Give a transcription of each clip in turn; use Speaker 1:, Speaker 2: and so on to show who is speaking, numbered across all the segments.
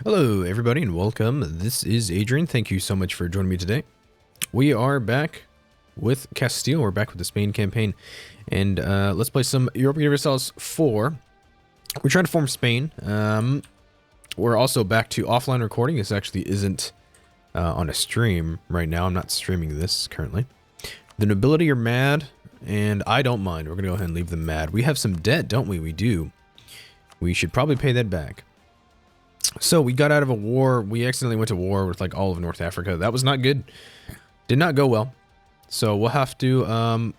Speaker 1: Hello everybody and welcome. This is Adrian. Thank you so much for joining me today. We are back with Castile. We're back with the Spain campaign. And let's play some Europa Universalis IV. We're trying to form Spain. We're also back to offline recording. This actually isn't on a stream right now. I'm not streaming this currently. The nobility are mad, and I don't mind. We're going to go ahead and leave them mad. We have some debt, don't we? We do. We should probably pay that back. So we got out of a war. We accidentally went to war with like all of North Africa. That was not good. Did not go well. So we'll have to,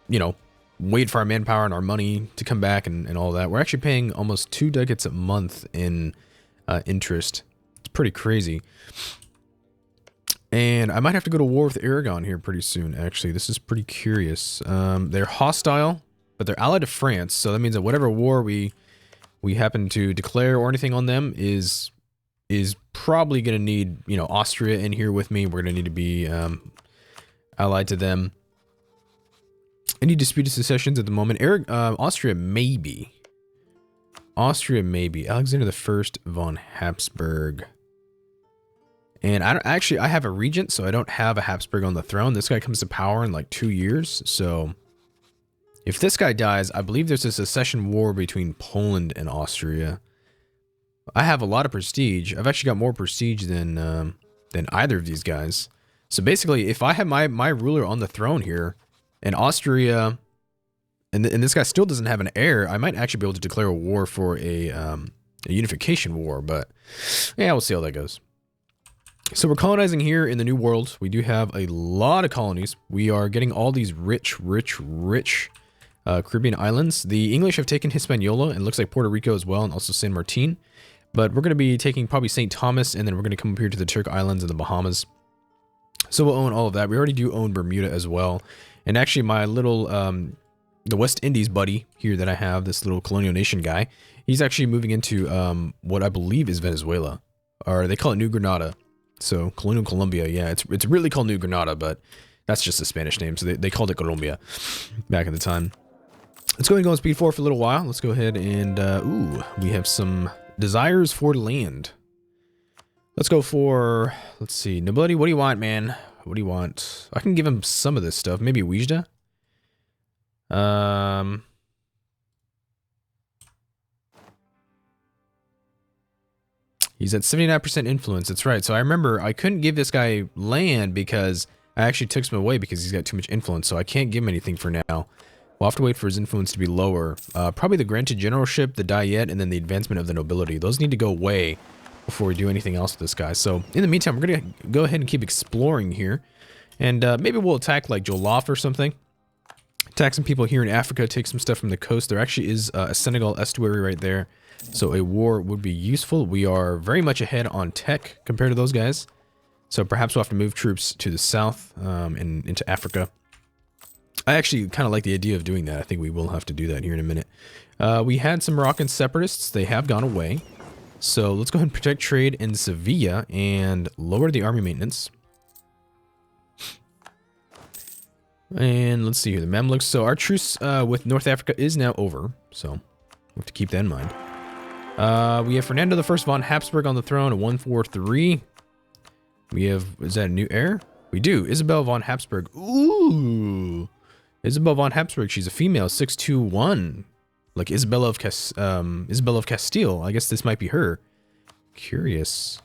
Speaker 1: you know, wait for our manpower and our money to come back and all that. We're actually paying almost 2 ducats a month in interest. It's pretty crazy. And I might have to go to war with Aragon here pretty soon, actually. This is pretty curious. They're hostile, but they're allied to France. So that means that whatever war we happen to declare or anything on them is probably going to need, you know, Austria in here with me. We're going to need to be allied to them. Any disputed secessions at the moment? Austria maybe. Austria maybe. Alexander I von Habsburg. And I have a regent, so I don't have a Habsburg on the throne. This guy comes to power in like 2 years, so if this guy dies, I believe there's a secession war between Poland and Austria. I have a lot of prestige. I've actually got more prestige than either of these guys. So basically, if I have my ruler on the throne here, and Austria, and this guy still doesn't have an heir, I might actually be able to declare a war for a unification war. But yeah, we'll see how that goes. So we're colonizing here in the New World. We do have a lot of colonies. We are getting all these rich Caribbean islands. The English have taken Hispaniola and looks like Puerto Rico as well, and also San Martin. But we're going to be taking probably St. Thomas, and then we're going to come up here to the Turk Islands and the Bahamas. So we'll own all of that. We already do own Bermuda as well. And actually my little, the West Indies buddy here that I have, this little Colonial nation guy, he's actually moving into what I believe is Venezuela. Or they call it New Granada. So Colonial Colombia, yeah, it's really called New Granada, but that's just a Spanish name. So they called it Colombia back at the time. Let's go ahead and go on speed 4 for a little while. Let's go ahead and, ooh, we have some desires for land. Let's go for, let's see, nobility. What do you want, man? What do you want? I can give him some of this stuff. Maybe Wijda. He's at 79% influence. That's right. So I remember I couldn't give this guy land because I actually took some away because he's got too much influence. So I can't give him anything for now. We'll have to wait for his influence to be lower. Probably the granted generalship, the diet, and then the advancement of the nobility. Those need to go away before we do anything else with this guy. So in the meantime, we're going to go ahead and keep exploring here. And maybe we'll attack like Jollof or something. Attack some people here in Africa, take some stuff from the coast. There actually is a Senegal estuary right there. So a war would be useful. We are very much ahead on tech compared to those guys. So perhaps we'll have to move troops to the south and into Africa. I actually kind of like the idea of doing that. I think we will have to do that here in a minute. We had some Moroccan separatists. They have gone away. So let's go ahead and protect trade in Sevilla and lower the army maintenance. And let's see here, the Mamluks. So our truce with North Africa is now over. So we'll have to keep that in mind. We have Fernando I von Habsburg on the throne at 143. We have, is that a new heir? We do. Isabel von Habsburg. Ooh. Isabel von Habsburg, she's a female, 621. Like Isabella of Castile. I guess this might be her. Curious.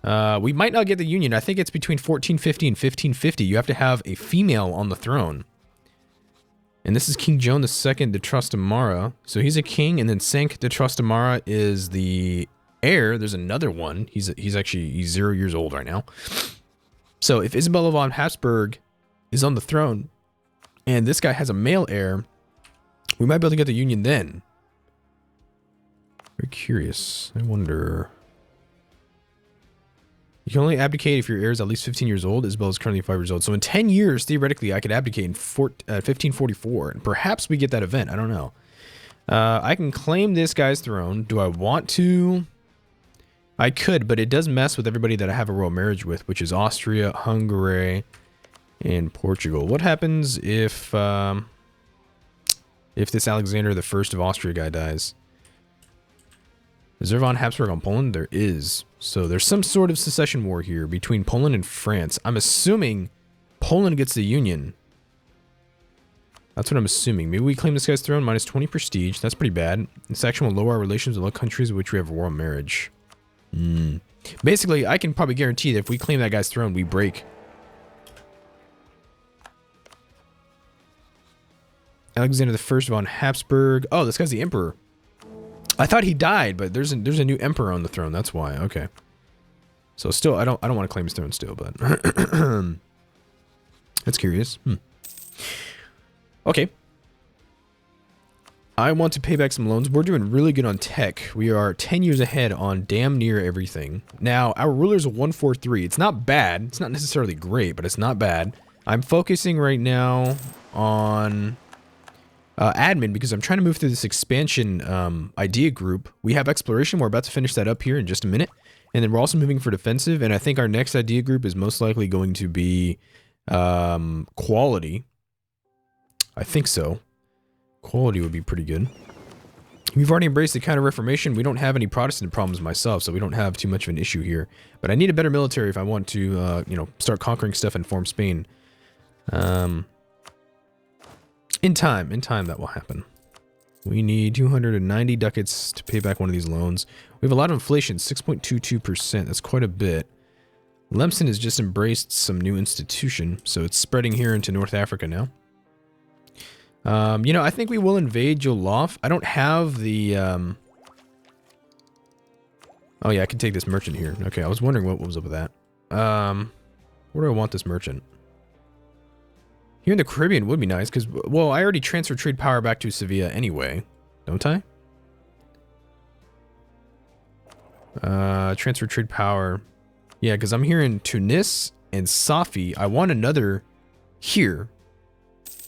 Speaker 1: We might not get the union. I think it's between 1450 and 1550. You have to have a female on the throne. And this is King Joan II de Trastamara. So he's a king, and then Cinq de Trastamara is the heir. There's another one. He's 0 years old right now. So if Isabella von Habsburg is on the throne, and this guy has a male heir, we might be able to get the union then. Very curious. I wonder. You can only abdicate if your heir is at least 15 years old. Isabel is currently 5 years old. So in 10 years, theoretically, I could abdicate in 1544. And perhaps we get that event. I don't know. I can claim this guy's throne. Do I want to? I could, but it does mess with everybody that I have a royal marriage with, which is Austria, Hungary, and Portugal. What happens if this Alexander I of Austria guy dies? Is there von Habsburg on Poland? There is. So there's some sort of secession war here between Poland and France. I'm assuming Poland gets the Union. That's what I'm assuming. Maybe we claim this guy's throne, minus 20 prestige. That's pretty bad. This action will lower our relations with all countries with which we have royal marriage. Basically, I can probably guarantee that if we claim that guy's throne, we break. Alexander the First von Habsburg. Oh, this guy's the emperor. I thought he died, but there's a new emperor on the throne. That's why. Okay. So still, I don't want to claim his throne still, but that's curious. Okay. I want to pay back some loans. We're doing really good on tech. We are 10 years ahead on damn near everything. Now, our ruler's a 143. It's not bad. It's not necessarily great, but it's not bad. I'm focusing right now on admin because I'm trying to move through this expansion idea group. We have exploration. We're about to finish that up here in just a minute. And then we're also moving for defensive. And I think our next idea group is most likely going to be quality. I think so. Quality would be pretty good. We've already embraced the Counter-Reformation. We don't have any Protestant problems myself, so we don't have too much of an issue here. But I need a better military if I want to, you know, start conquering stuff and form Spain. In time that will happen. We need 290 ducats to pay back one of these loans. We have a lot of inflation, 6.22%. That's quite a bit. Lemson has just embraced some new institution, so it's spreading here into North Africa now. You know, I think we will invade Jolof. I don't have the, oh yeah, I can take this merchant here. Okay, I was wondering what was up with that. Where do I want this merchant? Here in the Caribbean would be nice, because, well, I already transferred trade power back to Sevilla anyway. Don't I? Transfer trade power. Yeah, because I'm here in Tunis and Safi. I want another here.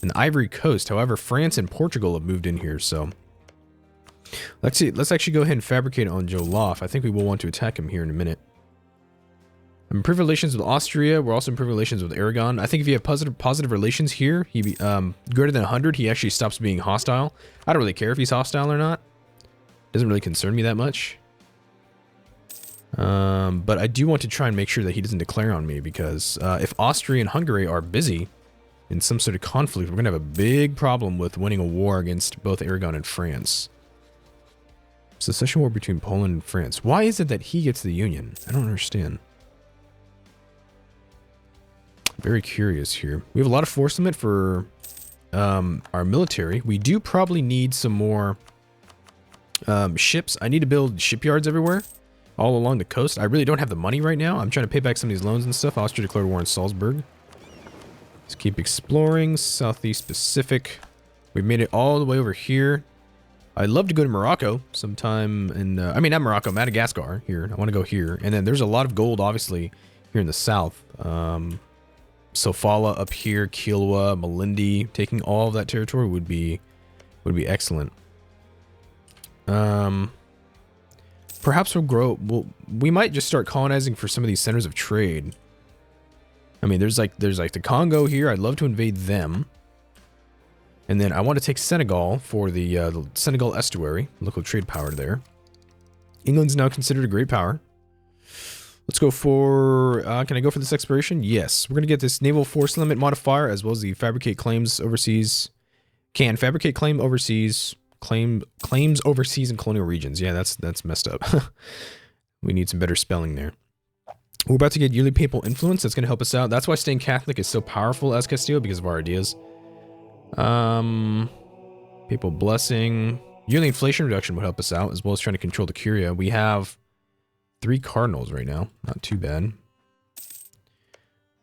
Speaker 1: In the Ivory Coast. However, France and Portugal have moved in here, so let's see. Let's actually go ahead and fabricate on Jolof. I think we will want to attack him here in a minute. Improve relations with Austria. We're also improving relations with Aragon. I think if you have positive relations here, he be greater than 100, he actually stops being hostile. I don't really care if he's hostile or not. Doesn't really concern me that much. But I do want to try and make sure that he doesn't declare on me, because if Austria and Hungary are busy in some sort of conflict, we're going to have a big problem with winning a war against both Aragon and France. Secession war between Poland and France. Why is it that he gets the Union? I don't understand. Very curious here. We have a lot of force limit for our military. We do probably need some more ships. I need to build shipyards everywhere, all along the coast. I really don't have the money right now. I'm trying to pay back some of these loans and stuff. Austria declared war on Salzburg. Let's keep exploring. Southeast Pacific. We've made it all the way over here. I'd love to go to Morocco sometime in, I mean, not Morocco, Madagascar here. I want to go here. And then there's a lot of gold, obviously, here in the south. Sofala up here, Kilwa, Malindi. Taking all of that territory would be excellent. Perhaps we'll grow, we might just start colonizing for some of these centers of trade. I mean, there's like the Congo here. I'd love to invade them. And then I want to take Senegal for the Senegal estuary. Local trade power there. England's now considered a great power. Let's go for, can I go for this exploration? Yes. We're going to get this naval force limit modifier as well as the fabricate claims overseas. Can fabricate claim overseas. Claims overseas in colonial regions. Yeah, that's messed up. We need some better spelling there. We're about to get yearly papal influence. That's going to help us out. That's why staying Catholic is so powerful as Castile, because of our ideas. Papal blessing. Yearly inflation reduction would help us out, as well as trying to control the Curia. We have 3 cardinals right now. Not too bad.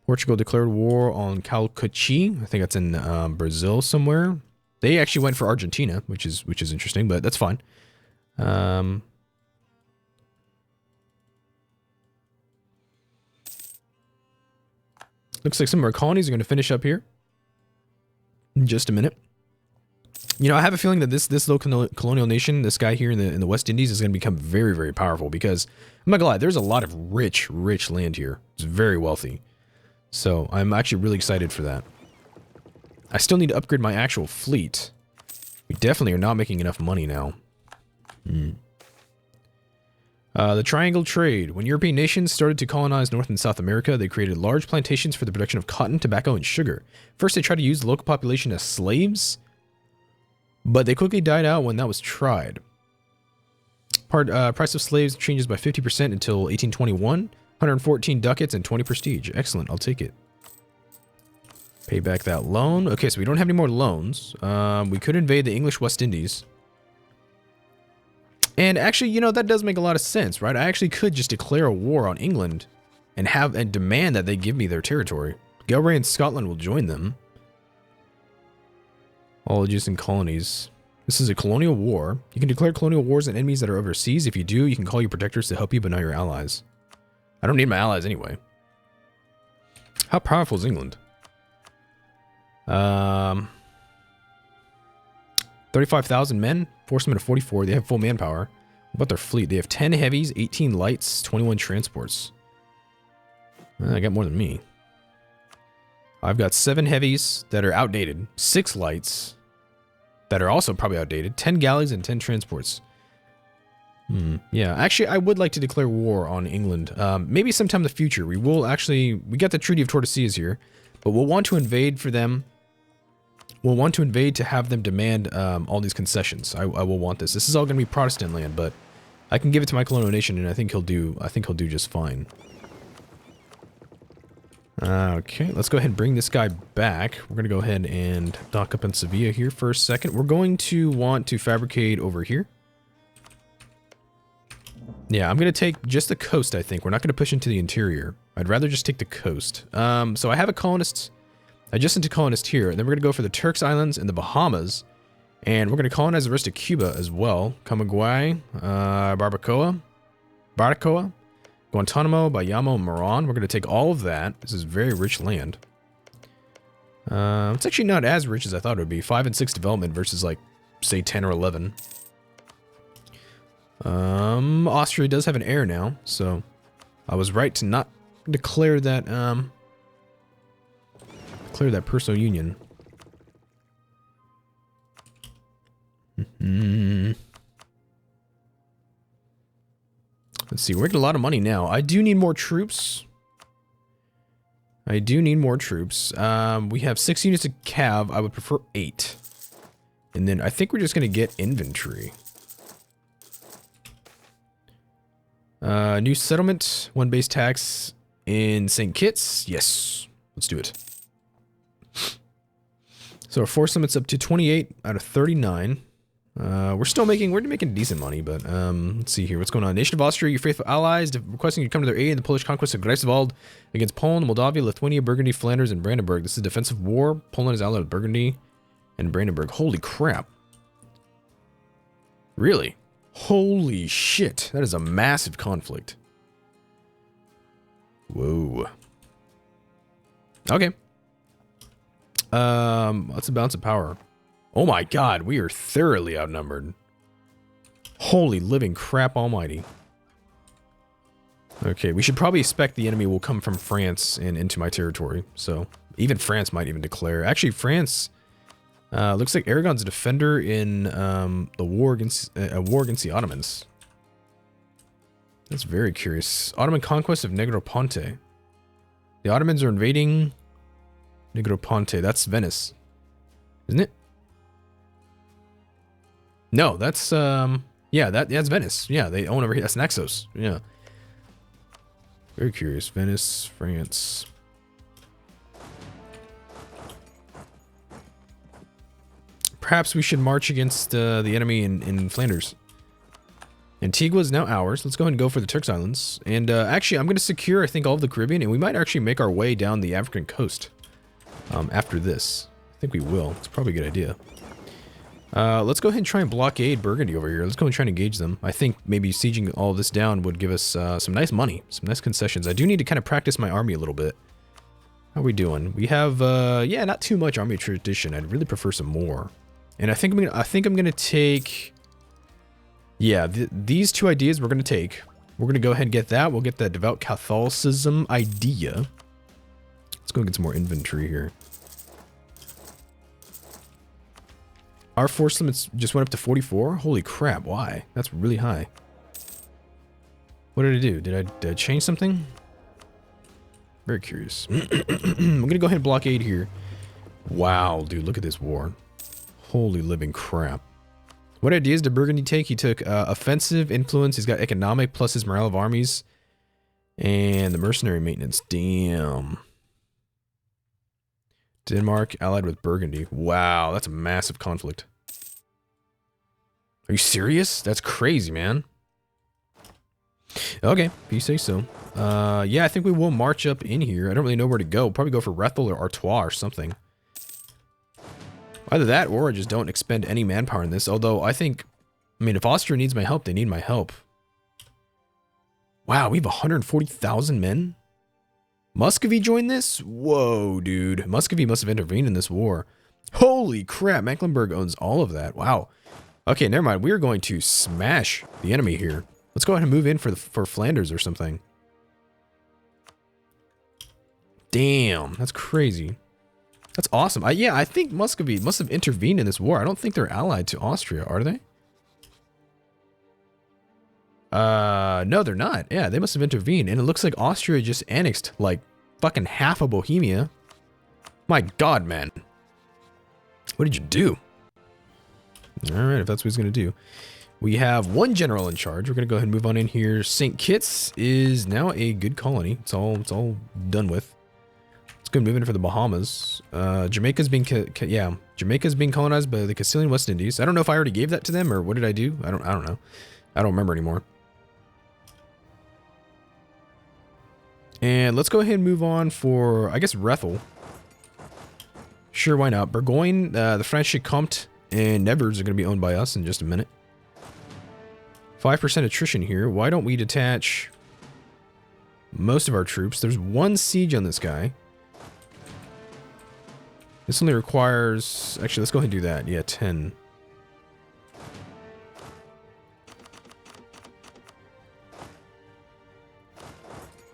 Speaker 1: Portugal declared war on Calcuchi. I think that's in Brazil somewhere. They actually went for Argentina, which is interesting, but that's fine. Looks like some of our colonies are going to finish up here in just a minute. You know, I have a feeling that this little colonial nation, this guy here in the West Indies, is going to become very, very powerful, because I'm not gonna lie, there's a lot of rich land here. It's very wealthy. So I'm actually really excited for that. I still need to upgrade my actual fleet. We definitely are not making enough money now. The Triangle Trade. When European nations started to colonize North and South America, they created large plantations for the production of cotton, tobacco, and sugar. First, they tried to use the local population as slaves, but they quickly died out when that was tried. Price of slaves changes by 50% until 1821. 114 ducats and 20 prestige. Excellent, I'll take it. Pay back that loan. Okay, so we don't have any more loans. We could invade the English West Indies. And actually, you know, that does make a lot of sense, right? I actually could just declare a war on England and demand that they give me their territory. Galway and Scotland will join them. All adjacent colonies. This is a colonial war. You can declare colonial wars on enemies that are overseas. If you do, you can call your protectors to help you, but not your allies. I don't need my allies anyway. How powerful is England? 35,000 men, force them to 44. They have full manpower. What about their fleet? They have 10 heavies, 18 lights, 21 transports. I got more than me. I've got 7 heavies that are outdated, 6 lights that are also probably outdated, 10 galleys, and 10 transports. Yeah, actually, I would like to declare war on England. Maybe sometime in the future. We got the Treaty of Tordesillas here, but we'll want to invade for them. We'll want to invade to have them demand all these concessions. I will want this. This is all going to be Protestant land, but I can give it to my colonial nation, and I think he'll do just fine. Okay, let's go ahead and bring this guy back. We're going to go ahead and dock up in Sevilla here for a second. We're going to want to fabricate over here. Yeah, I'm going to take just the coast, I think. We're not going to push into the interior. I'd rather just take the coast. So I have a colonist. I just sent a colonist here. And then we're going to go for the Turks Islands and the Bahamas. And we're going to colonize the rest of Cuba as well. Camagüey, Barbacoa, Guantanamo, Bayamo, and Moran. We're going to take all of that. This is very rich land. It's actually not as rich as I thought it would be. 5 and 6 development versus like, say 10 or 11. Austria does have an heir now, so I was right to not declare that, personal union. Let's see, we're making a lot of money now. I do need more troops. We have 6 units of cav. I would prefer 8. And then I think we're just going to get infantry. New settlement, 1 base tax in St. Kitts. Yes, let's do it. So our force limit's up to 28 out of 39. We're making decent money, but let's see here. What's going on? Nation of Austria, your faithful allies, requesting you to come to their aid in the Polish conquest of Greifswald against Poland, Moldavia, Lithuania, Burgundy, Flanders, and Brandenburg. This is a defensive war. Poland is allied with Burgundy and Brandenburg. Holy crap. Really? Holy shit. That is a massive conflict. Whoa. Okay. Let's balance of power. Oh my god, we are thoroughly outnumbered. Holy living crap almighty. Okay, we should probably expect the enemy will come from France and into my territory. So, even France might even declare. Actually, France looks like Aragon's a defender in the war against the Ottomans. That's very curious. Ottoman conquest of Negroponte. The Ottomans are invading Negroponte. That's Venice, isn't it? No, that's yeah, that's Venice. Yeah, they own over here. That's Naxos. Yeah. Very curious. Venice, France. Perhaps we should march against the enemy in Flanders. Antigua is now ours. Let's go ahead and go for the Turks Islands. And actually, I'm going to secure, I think, all of the Caribbean, and we might actually make our way down the African coast after this. I think we will. It's probably a good idea. Let's go ahead and try and blockade Burgundy over here. Let's go and try and engage them. I think maybe sieging all this down would give us some nice money, some nice concessions. I do need to kind of practice my army a little bit. How are we doing? We have, yeah, not too much army tradition. I'd really prefer some more. And I think I'm gonna take, yeah, these 2 ideas we're gonna take. We're gonna go ahead and get that. We'll get that devout Catholicism idea. Let's go get some more inventory here. Our force limits just went up to 44. Holy crap! Why? That's really high. What did I do? Did I change something? Very curious. I'm gonna go ahead and blockade here. Wow, dude, look at this war. Holy living crap. What ideas did Burgundy take? He took offensive influence. He's got economic plus his morale of armies. And the mercenary maintenance. Damn. Denmark allied with Burgundy. Wow, that's a massive conflict. Are you serious? That's crazy, man. Okay, if you say so. Yeah, I think we will march up in here. I don't really know where to go. Probably go for Rethel or Artois or something. Either that or I just don't expend any manpower in this. Although I think, I mean, if Austria needs my help, they need my help. Wow, we have 140,000 men? Muscovy joined this? Whoa, dude. Muscovy must have intervened in this war. Holy crap, Mecklenburg owns all of that. Wow. Okay, never mind. We are going to smash the enemy here. Let's go ahead and move in for Flanders or something. Damn, that's crazy. That's awesome. Yeah, I think Muscovy must have intervened in this war. I don't think they're allied to Austria, are they? No, they're not. Yeah, they must have intervened. And it looks like Austria just annexed, like, fucking half of Bohemia. My god, man. What did you do? Alright, if that's what he's going to do. We have one general in charge. We're going to go ahead and move on in here. St. Kitts is now a good colony. It's all done with. Let's go move in for the Bahamas. Jamaica's being Jamaica's being colonized by the Castilian West Indies. I don't know if I already gave that to them or what did I do? I don't know. I don't remember anymore. And let's go ahead and move on for, I guess, Rethel. Sure, why not? Burgoyne, the French Comte, and Nevers are going to be owned by us in just a minute. 5% attrition here. Why don't we detach most of our troops? There's one siege on this guy. This only requires... Actually, let's go ahead and do that. Yeah, 10.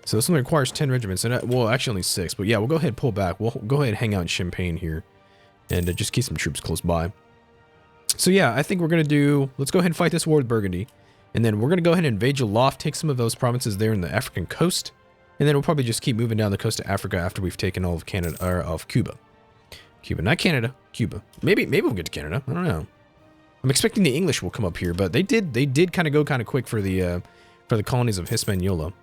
Speaker 1: So this only requires 10 regiments. And well, actually only 6. But yeah, we'll go ahead and pull back. We'll go ahead and hang out in Champagne here. And just keep some troops close by. So yeah, I think we're going to do... Let's go ahead and fight this war with Burgundy. And then we're going to go ahead and invade Joloffe, take some of those provinces there in the African coast. And then we'll probably just keep moving down the coast of Africa after we've taken all of Canada, or of Cuba. Cuba, not Canada, Cuba. Maybe we'll get to Canada. I don't know. I'm expecting the English will come up here, but they did kind of go kind of quick for the colonies of Hispaniola.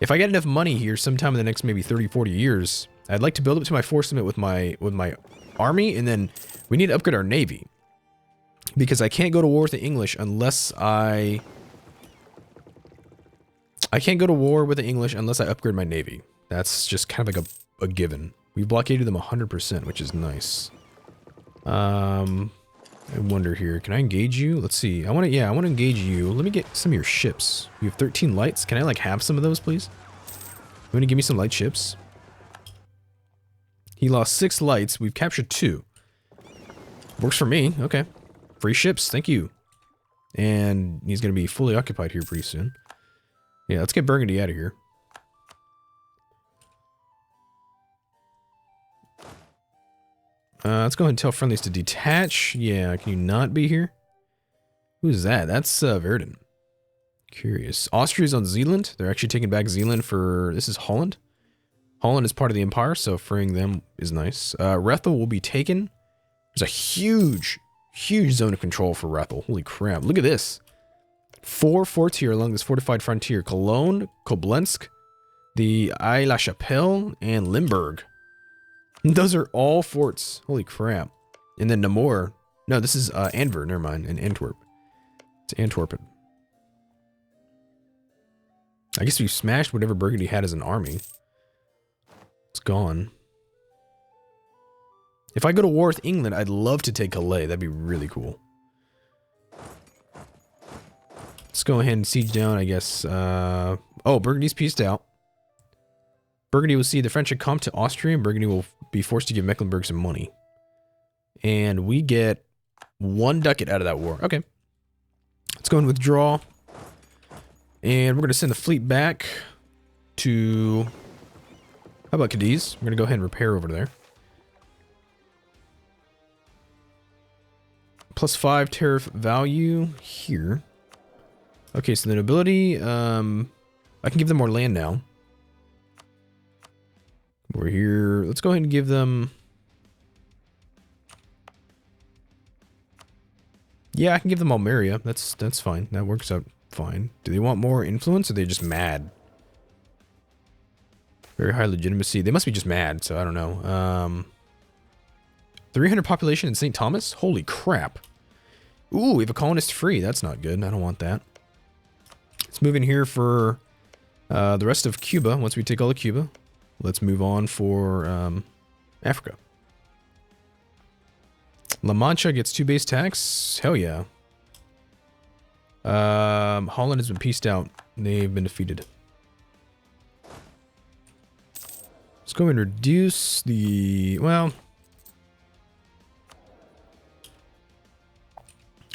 Speaker 1: If I get enough money here sometime in the next maybe 30, 40 years, I'd like to build up to my force limit with my army, and then we need to upgrade our navy. Because I can't go to war with the English unless I can't go to war with the English unless I upgrade my navy. That's just kind of like a given. We blockaded them 100%, which is nice. I wonder here, can I engage you? Let's see. I want to engage you. Let me get some of your ships. You have 13 lights. Can I like have some of those, please? You want to give me some light ships? He lost 6 lights. We've captured 2. Works for me. Okay. Free ships. Thank you. And he's going to be fully occupied here pretty soon. Yeah, let's get Burgundy out of here. Let's go ahead and tell friendlies to detach. Yeah, can you not be here? Who's that? That's Verdun. Curious. Austria's on Zealand. They're actually taking back Zealand for... This is Holland. Holland is part of the empire, so freeing them is nice. Rethel will be taken. There's a huge zone of control for Rethel. Holy crap. Look at this. 4 forts here along this fortified frontier. Cologne, Koblensk, the Aix-la-Chapelle, and Limburg. Those are all forts. Holy crap. And then Namur. No, this is Anver, never mind, and Antwerp. It's Antwerpen. I guess we smashed whatever Burgundy had as an army. It's gone. If I go to war with England, I'd love to take Calais. That'd be really cool. Let's go ahead and siege down, I guess. Oh, Burgundy's pieced out. Burgundy will see the French come to Austria, and Burgundy will be forced to give Mecklenburg some money. And we get 1 ducat out of that war. Okay. Let's go and withdraw. And we're going to send the fleet back to... How about Cadiz? We're going to go ahead and repair over there. +5 tariff value here. Okay, so the nobility, I can give them more land now. We're here. Let's go ahead and give them... Yeah, I can give them Almeria. That's fine. That works out fine. Do they want more influence, or are they just mad? Very high legitimacy. They must be just mad, so I don't know. 300 population in St. Thomas? Holy crap. Ooh, we have a colonist free. That's not good. I don't want that. Let's move in here for the rest of Cuba. Once we take all of Cuba, let's move on for Africa. La Mancha gets 2 base tax. Hell yeah. Holland has been pieced out. They've been defeated. Let's go and reduce the... Well...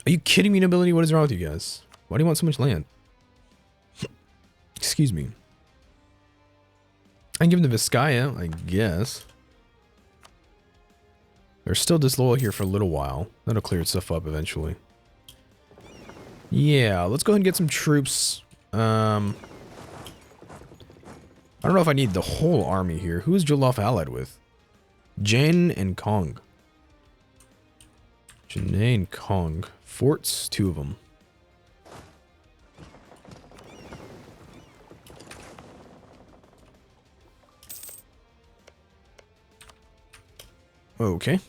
Speaker 1: Are you kidding me, nobility? What is wrong with you guys? Why do you want so much land? Excuse me. I can give them to Vizcaya, I guess. They're still disloyal here for a little while. That'll clear itself up eventually. Yeah, let's go ahead and get some troops. I don't know if I need the whole army here. Who is Joloffe allied with? Jen and Kong. Janae and Kong. Forts, 2 of them. Okay.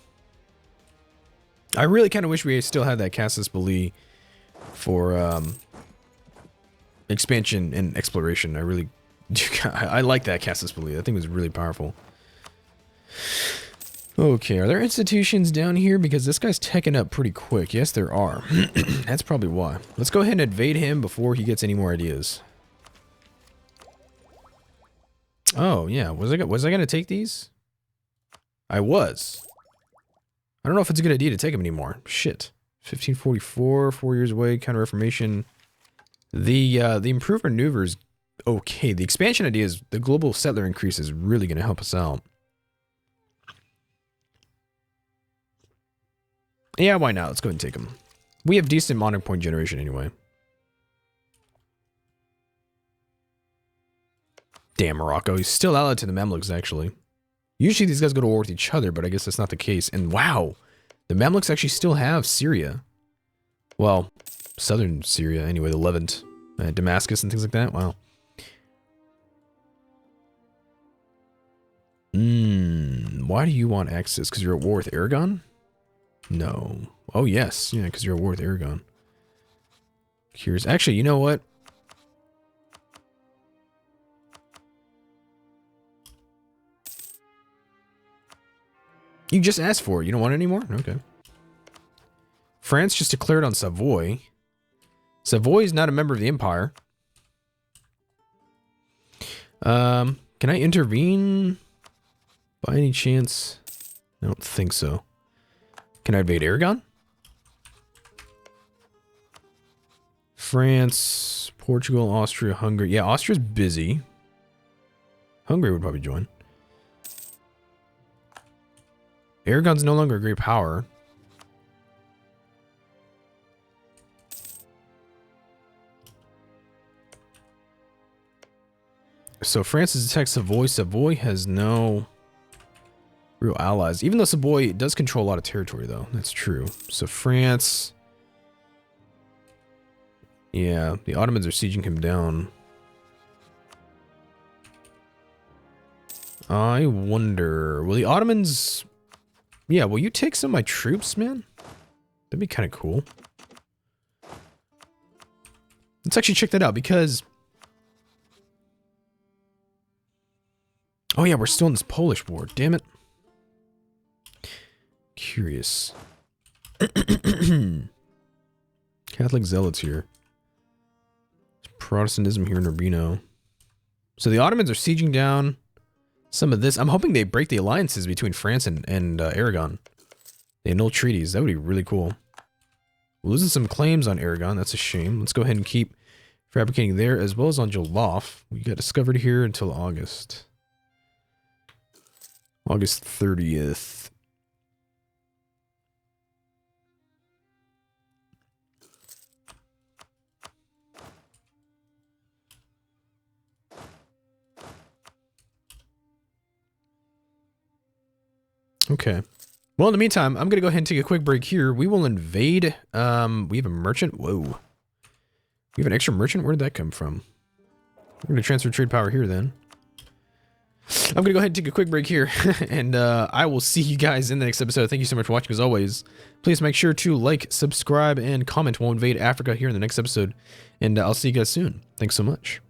Speaker 1: I really kind of wish we still had that Castile for expansion and exploration. I really... I like that Castile. That thing was really powerful. Okay, are there institutions down here? Because this guy's teching up pretty quick. Yes, there are. That's probably why. Let's go ahead and invade him before he gets any more ideas. Oh, yeah. Was I going to take these? I was. I don't know if it's a good idea to take them anymore. Shit. 1544, 4 years away, Counter-Reformation. The improved maneuvers, okay. The expansion idea is the global settler increase is really going to help us out. Yeah, why not? Let's go ahead and take them. We have decent modern point generation anyway. Damn, Morocco. He's still allied to the Mamluks, actually. Usually these guys go to war with each other, but I guess that's not the case. And wow, the Mamluks actually still have Syria. Well, southern Syria, anyway, the Levant, Damascus and things like that. Wow. Why do you want access? Because you're at war with Aragon? No. Oh, yes. Yeah, because you're at war with Aragon. Curious. Actually, you know what? You just asked for it. You don't want it anymore? Okay. France just declared on Savoy. Savoy is not a member of the Empire. Can I intervene? By any chance? I don't think so. Can I invade Aragon? France, Portugal, Austria, Hungary. Yeah, Austria's busy. Hungary would probably join. Aragon's no longer a great power. So France has attacked Savoy. Savoy has no real allies. Even though Savoy does control a lot of territory, though. That's true. So France... Yeah, the Ottomans are sieging him down. I wonder... Will the Ottomans... Yeah, will you take some of my troops, man? That'd be kind of cool. Let's actually check that out, because... Oh yeah, we're still in this Polish war. Damn it. Curious. Catholic zealots here. Protestantism here in Urbino. So the Ottomans are sieging down some of this. I'm hoping they break the alliances between France and Aragon. They annul treaties. That would be really cool. We're losing some claims on Aragon. That's a shame. Let's go ahead and keep fabricating there, as well as on Joloffe. We got discovered here until August. August 30th. Okay. Well, in the meantime, I'm going to go ahead and take a quick break here. We will invade. We have a merchant. Whoa. We have an extra merchant? Where did that come from? We're going to transfer trade power here then. I'm going to go ahead and take a quick break here. And I will see you guys in the next episode. Thank you so much for watching as always. Please make sure to like, subscribe, and comment. We'll invade Africa here in the next episode. And I'll see you guys soon. Thanks so much.